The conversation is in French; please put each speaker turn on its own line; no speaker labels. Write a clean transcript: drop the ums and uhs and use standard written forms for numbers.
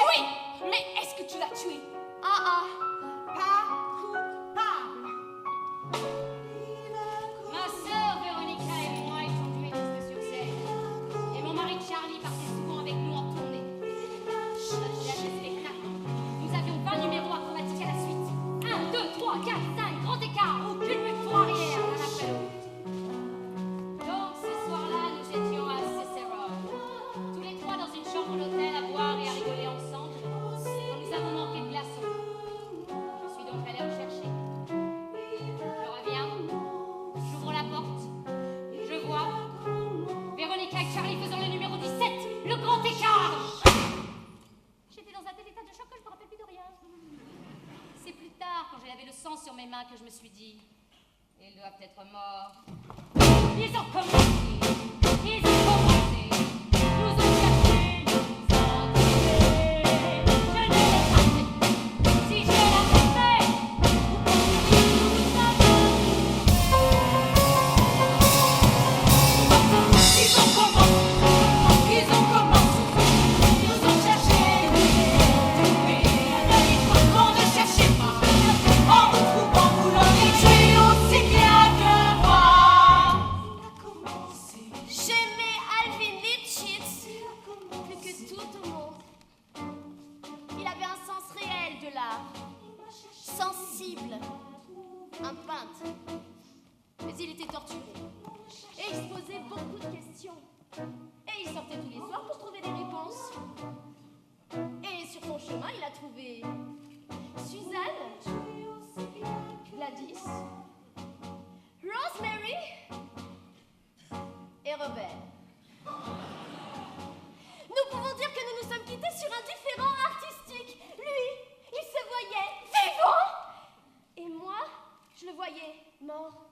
Oui, mais est-ce que tu l'as tué?
Ah,
Pas coupable.
ma sœur Véronica et moi étions duellistes sur scène. Et mon mari Charlie partait souvent avec nous en tournée. La spectacle. Nous avions 20 numéros acrobatiques à la suite. 1, 2, 3, 4, 5, grand écart, aucune butte pour arrière, l'un après l'autre. Donc ce soir-là, nous étions à Cicero. Tous les trois dans une chambre d'hôtel à boire et à rigoler ensemble. Quand nous avons manqué de glaçons. Je suis donc allée en chercher. Je reviens. J'ouvre la porte. Je vois Véronica et Charlie faisant le numéro 17, le grand écart. J'étais dans un tel état de choc que je me rappelle plus de rien. C'est plus tard, quand j'ai lavé le sang sur mes mains, que je me suis dit, ils doivent être morts. Ils ont commencé. Ils ont commencé. Nous ont cherché, nous ont tués. Je ne l'ai pas fait. Si je l'avais fait, vous pourriez nous savoir. Ils ont commencé. Ils ont commencé. Nous ont cherché, nous ont tués. On ne cherchait pas. En vous trouvant, vous l'auriez tué aussi bien que moi.
J'aimais Alvin Lipschitz plus que tout au monde. Il avait un sens réel de l'art, sensible, un peintre. il était torturé. Et il se posait beaucoup de questions. Et il sortait tous les soirs pour trouver des réponses. Et sur son chemin, il a trouvé Suzanne, Gladys, Rosemary et Robert. Nous pouvons dire que nous nous sommes quittés sur un différend artistique. Lui, il se voyait vivant. Et moi, je le voyais mort.